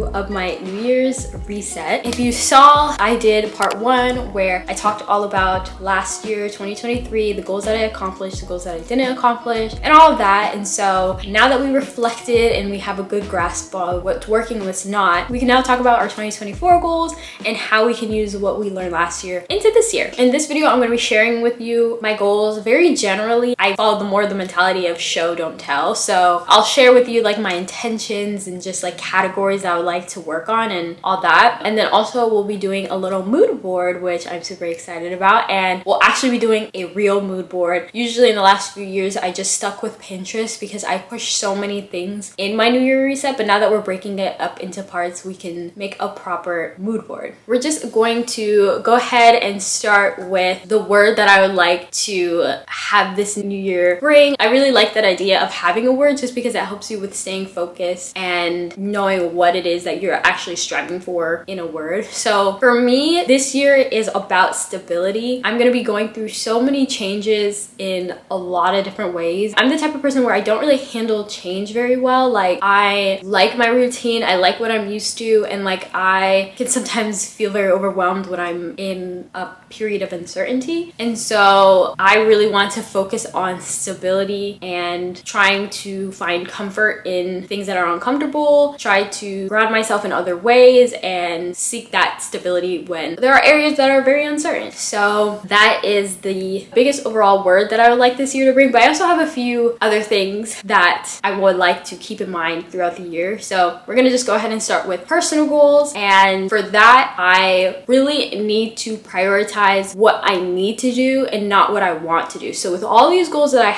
2 of my New Year's reset. If you saw, I did part 1 where I talked all about last year, 2023, the goals that I accomplished, the goals that I didn't accomplish, and all of that. And so now that we reflected and we have a good grasp of what's working and what's not, we can now talk about our 2024 goals and how we can use what we learned last year into this year. In this video, I'm going to be sharing with you my goals very generally. I follow the mentality of show, don't tell. So I'll share with you like my intentions and just like categories I would like to work on and all that. And then also we'll be doing a little mood board, which I'm super excited about. And we'll actually be doing a real mood board. Usually in the last few years, I just stuck with Pinterest because I pushed so many things in my New Year reset. But now that we're breaking it up into parts, we can make a proper mood board. We're just going to go ahead and start with the word that I would like to have this new year bring. I really like that idea of having a word just because it helps you with staying focused and knowing what it is that you're actually striving for in a word. So for me, this year is about stability. I'm going to be going through so many changes in a lot of different ways. I'm the type of person where I don't really handle change very well. Like I like my routine, I like what I'm used to, and like I can sometimes feel very overwhelmed when I'm in a period of uncertainty. And so I really want to focus on stability and trying to find comfort in things that are uncomfortable, try to ground myself in other ways and seek that stability when there are areas that are very uncertain. So that is the biggest overall word that I would like this year to bring, but I also have a few other things that I would like to keep in mind throughout the year. So we're gonna just go ahead and start with personal goals. And for that, I really need to prioritize what I need to do and not what I want to do. So with all these goals that I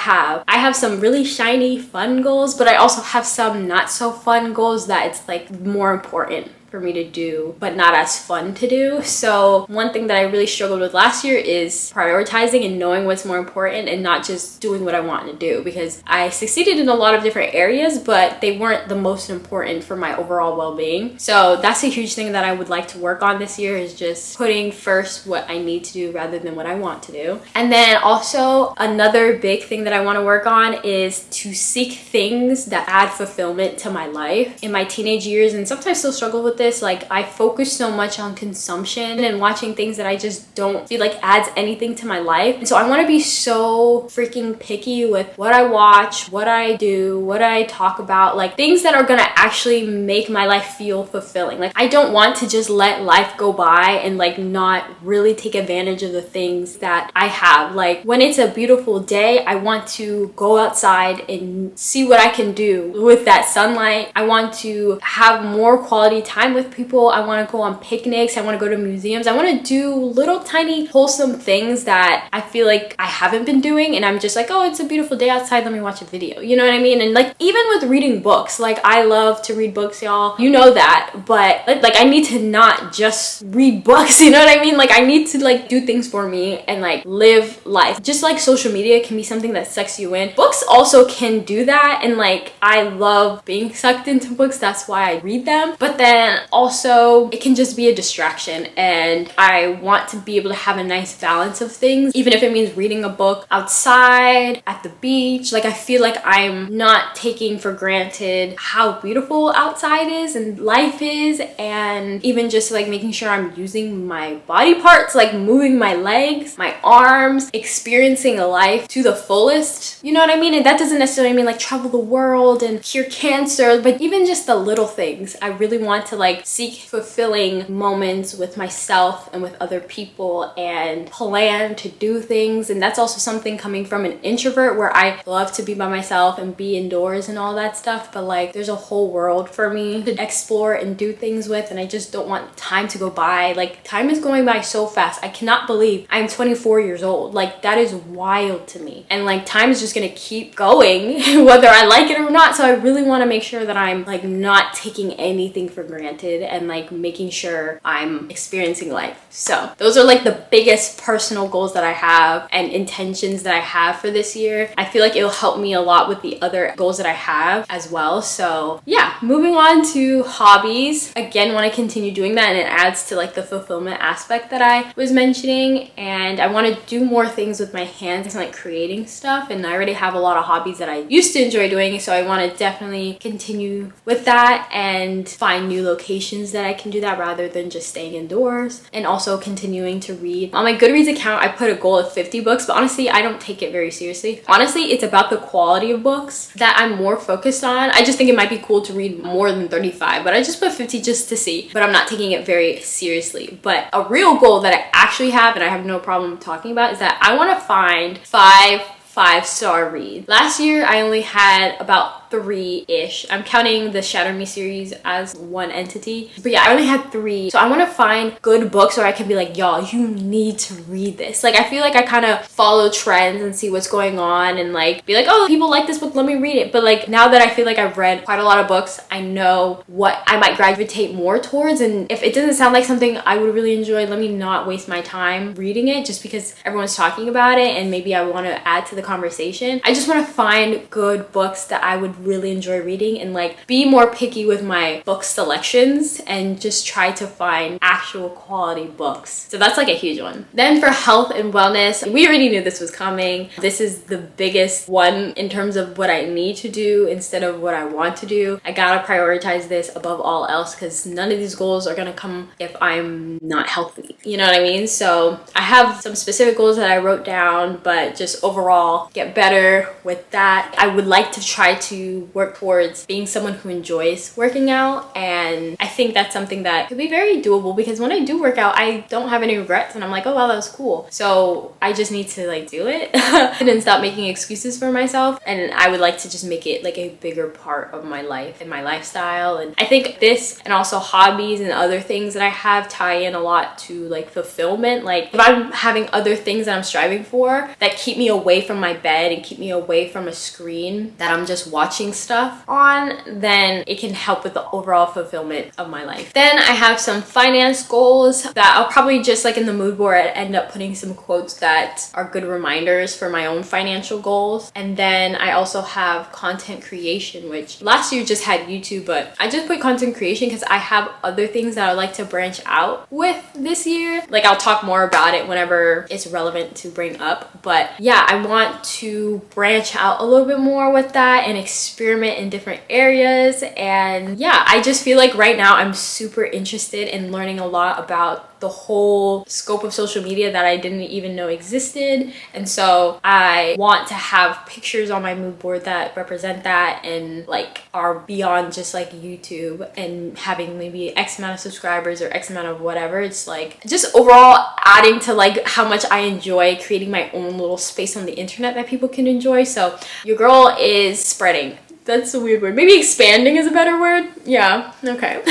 have some really shiny, fun goals, but I also have some not so fun goals that it's like more important for me to do but not as fun to do. So one thing that I really struggled with last year is prioritizing and knowing what's more important and not just doing what I want to do, because I succeeded in a lot of different areas but they weren't the most important for my overall well-being. So that's a huge thing that I would like to work on this year, is just putting first what I need to do rather than what I want to do. And then also another big thing that I want to work on is to seek things that add fulfillment to my life. In my teenage years, and sometimes still struggle with this, like I focus so much on consumption and watching things that I just don't feel like adds anything to my life. And so I want to be so freaking picky with what I watch, what I do, what I talk about, like things that are gonna actually make my life feel fulfilling. Like I don't want to just let life go by and like not really take advantage of the things that I have. Like when it's a beautiful day, I want to go outside and see what I can do with that sunlight. I want to have more quality time with people. I want to go on picnics. I want to go to museums. I want to do little tiny wholesome things that I feel like I haven't been doing, and I'm just like, oh, it's a beautiful day outside, let me watch a video, you know what I mean? And like even with reading books, like I love to read books, y'all, you know that, but like I need to not just read books, you know what I mean? Like I need to like do things for me and like live life. Just like social media can be something that sucks you in, books also can do that. And like I love being sucked into books, that's why I read them. But then also it can just be a distraction, and I want to be able to have a nice balance of things, even if it means reading a book outside at the beach. Like I feel like I'm not taking for granted how beautiful outside is and life is, and even just like making sure I'm using my body parts, like moving my legs, my arms, experiencing life to the fullest, you know what I mean? And that doesn't necessarily mean like travel the world and cure cancer, but even just the little things. I really want to like seek fulfilling moments with myself and with other people and plan to do things. And that's also something coming from an introvert, where I love to be by myself and be indoors and all that stuff, but like there's a whole world for me to explore and do things with, and I just don't want time to go by. Like time is going by so fast. I cannot believe I'm 24 years old. Like that is wild to me, and like time is just gonna keep going whether I like it or not. So I really want to make sure that I'm like not taking anything for granted and like making sure I'm experiencing life. So those are like the biggest personal goals that I have and intentions that I have for this year. I feel like it'll help me a lot with the other goals that I have as well. So yeah, moving on to hobbies. Again, want to continue doing that, and it adds to like the fulfillment aspect that I was mentioning. And I want to do more things with my hands and like creating stuff, and I already have a lot of hobbies that I used to enjoy doing, so I want to definitely continue with that and find new locations locations that I can do that rather than just staying indoors, and also continuing to read. On my Goodreads account, I put a goal of 50 books, but honestly, I don't take it very seriously. Honestly, it's about the quality of books that I'm more focused on. I just think it might be cool to read more than 35, but I just put 50 just to see, but I'm not taking it very seriously. But a real goal that I actually have, and I have no problem talking about, is that I want to find 5-star reads. Last year, I only had about 3-ish. I'm counting the Shatter Me series as one entity. But yeah, I only had 3. So I want to find good books where I can be like, y'all, you need to read this. Like, I feel like I kind of follow trends and see what's going on and like be like, oh, people like this book, let me read it. But like, now that I feel like I've read quite a lot of books, I know what I might gravitate more towards. And if it doesn't sound like something I would really enjoy, let me not waste my time reading it just because everyone's talking about it and maybe I want to add to the conversation. I just want to find good books that I would really enjoy reading and like be more picky with my book selections and just try to find actual quality books. So that's like a huge one. Then for health and wellness, we already knew this was coming. This is the biggest one in terms of what I need to do instead of what I want to do. I gotta prioritize this above all else because none of these goals are gonna come if I'm not healthy. You know what I mean? So I have some specific goals that I wrote down, but just overall get better with that. I would like to try to work towards being someone who enjoys working out, and I think that's something that could be very doable because when I do work out, I don't have any regrets and I'm like, oh wow, that was cool. So I just need to like do it and then stop making excuses for myself, and I would like to just make it like a bigger part of my life and my lifestyle. And I think this and also hobbies and other things that I have tie in a lot to like fulfillment. Like if I'm having other things that I'm striving for that keep me away from my bed and keep me away from a screen that I'm just watching stuff on, then it can help with the overall fulfillment of my life. Then I have some finance goals that I'll probably just like in the mood board end up putting some quotes that are good reminders for my own financial goals. And then I also have content creation, which last year just had YouTube, but I just put content creation because I have other things that I'd like to branch out with this year. Like I'll talk more about it whenever it's relevant to bring up, but yeah, I want to branch out a little bit more with that and experiment in different areas. And yeah, I just feel like right now I'm super interested in learning a lot about the whole scope of social media that I didn't even know existed. And so I want to have pictures on my mood board that represent that and like are beyond just like YouTube and having maybe X amount of subscribers or X amount of whatever. It's like just overall adding to like how much I enjoy creating my own little space on the internet that people can enjoy. So your girl is spreading. That's a weird word. Maybe expanding is a better word. Yeah, okay.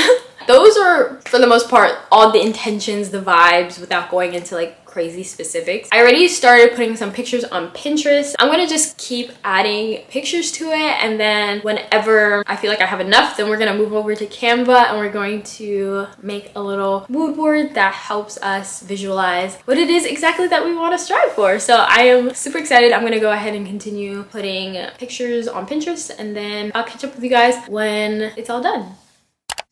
Those are, for the most part, all the intentions, the vibes, without going into like crazy specifics. I already started putting some pictures on Pinterest. I'm gonna just keep adding pictures to it, and then whenever I feel like I have enough, then we're gonna move over to Canva and we're going to make a little mood board that helps us visualize what it is exactly that we want to strive for. So I am super excited. I'm gonna go ahead and continue putting pictures on Pinterest, and then I'll catch up with you guys when it's all done.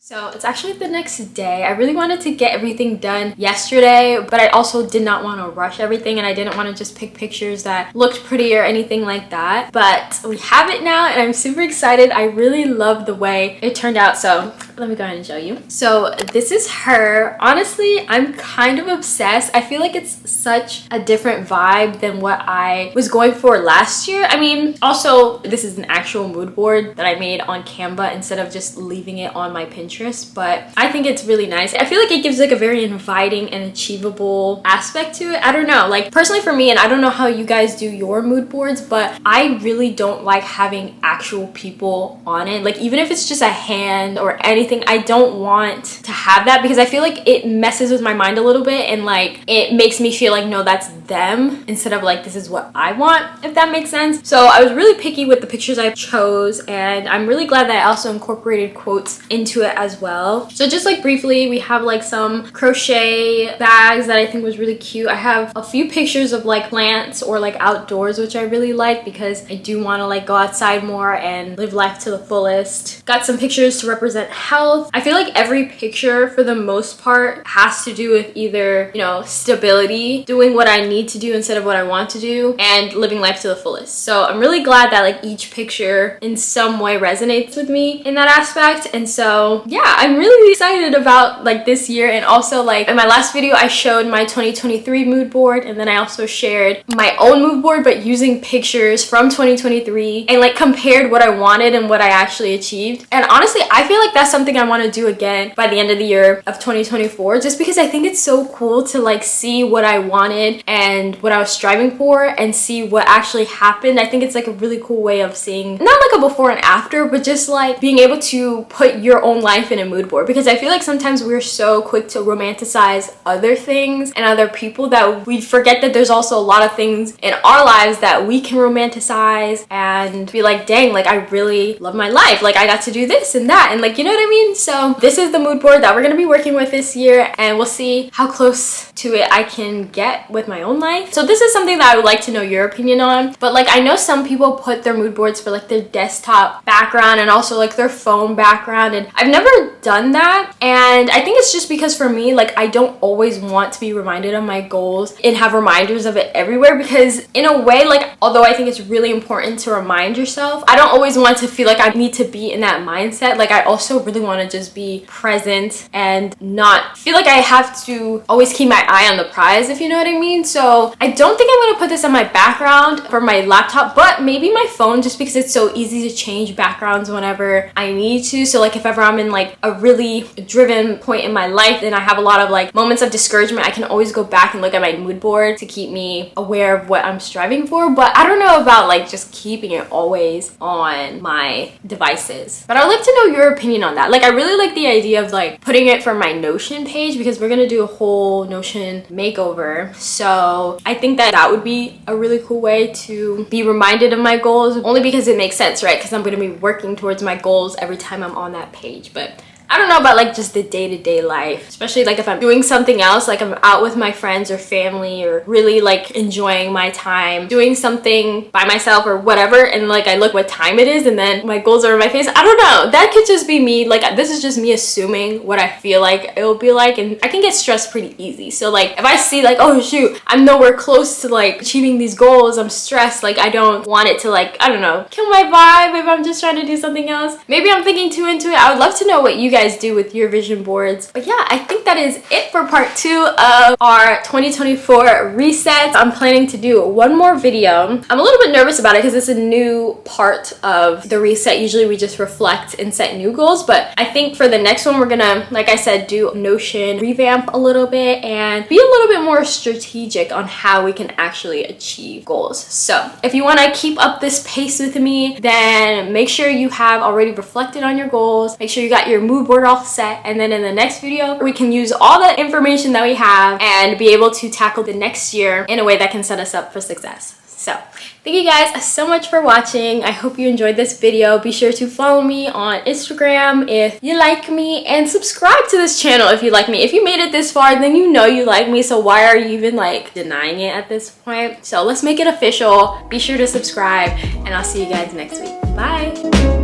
So it's actually the next day. I really wanted to get everything done yesterday, but I also did not want to rush everything, and I didn't want to just pick pictures that looked pretty or anything like that. But we have it now and I'm super excited. I really love the way it turned out. So let me go ahead and show you. So this is her. Honestly, I'm kind of obsessed. I feel like it's such a different vibe than what I was going for last year. I mean, also this is an actual mood board that I made on Canva instead of just leaving it on my Pinterest. But I think it's really nice. I feel like it gives like a very inviting and achievable aspect to it. I don't know, like personally for me, and I don't know how you guys do your mood boards, but I really don't like having actual people on it. Like even if it's just a hand or anything, I don't want to have that because I feel like it messes with my mind a little bit, and like it makes me feel like no, that's them instead of like this is what I want, if that makes sense. So I was really picky with the pictures I chose, and I'm really glad that I also incorporated quotes into it as well. So just like briefly, we have like some crochet bags that I think was really cute. I have a few pictures of like plants or like outdoors, which I really like because I do want to like go outside more and live life to the fullest. Got some pictures to represent health health. I feel like every picture for the most part has to do with either, you know, stability, doing what I need to do instead of what I want to do, and living life to the fullest. So I'm really glad that like each picture in some way resonates with me in that aspect. And so yeah, I'm really excited about like this year. And also, like in my last video I showed my 2023 mood board, and then I also shared my own mood board but using pictures from 2023 and like compared what I wanted and what I actually achieved. And honestly, I feel like that's something I want to do again by the end of the year of 2024, just because I think it's so cool to like see what I wanted and what I was striving for and see what actually happened. I think it's like a really cool way of seeing not like a before and after, but just like being able to put your own life in a mood board, because I feel like sometimes we're so quick to romanticize other things and other people that we forget that there's also a lot of things in our lives that we can romanticize and be like, dang, like I really love my life, like I got to do this and that, and like, you know what I mean? So this is the mood board that we're gonna be working with this year, and we'll see how close to it I can get with my own life. So this is something that I would like to know your opinion on. But like I know some people put their mood boards for like their desktop background and also like their phone background, and I've never done that. And I think it's just because for me, like I don't always want to be reminded of my goals and have reminders of it everywhere, because in a way, like although I think it's really important to remind yourself, I don't always want to feel like I need to be in that mindset. Like I also really want to just be present and not feel like I have to always keep my eye on the prize, if you know what I mean. So I don't think I'm gonna put this on my background for my laptop, but maybe my phone, just because it's so easy to change backgrounds whenever I need to. So like if ever I'm in like a really driven point in my life and I have a lot of like moments of discouragement, I can always go back and look at my mood board to keep me aware of what I'm striving for. But I don't know about like just keeping it always on my devices. But I'd like to know your opinion on that. Like I really like the idea of like putting it for my Notion page, because we're gonna do a whole Notion makeover. So I think that that would be a really cool way to be reminded of my goals, only because it makes sense, right? Because I'm going to be working towards my goals every time I'm on that page. But I don't know about like just the day-to-day life, especially like if I'm doing something else, like I'm out with my friends or family or really like enjoying my time doing something by myself or whatever, and like I look what time it is and then my goals are in my face. I don't know, that could just be me. Like this is just me assuming what I feel like it will be like, and I can get stressed pretty easy. So like if I see like, oh shoot, I'm nowhere close to like achieving these goals, I'm stressed. Like I don't want it to like, I don't know, kill my vibe if I'm just trying to do something else. Maybe I'm thinking too into it. I would love to know what you guys do with your vision boards. But yeah, I think that is it for part 2 of our 2024 reset. I'm planning to do one more video. I'm a little bit nervous about it because it's a new part of the reset. Usually we just reflect and set new goals, but I think for the next one we're gonna, like I said, do Notion revamp a little bit and be a little bit more strategic on how we can actually achieve goals. So if you want to keep up this pace with me, then make sure you have already reflected on your goals, make sure you got your mood board all set, and then in the next video we can use all the information that we have and be able to tackle the next year in a way that can set us up for success. So thank you guys so much for watching. I hope you enjoyed this video. Be sure to follow me on Instagram if you like me, and subscribe to this channel if you like me. If you made it this far, then you know you like me, so why are you even like denying it at this point? So let's make it official. Be sure to subscribe, and I'll see you guys next week. Bye.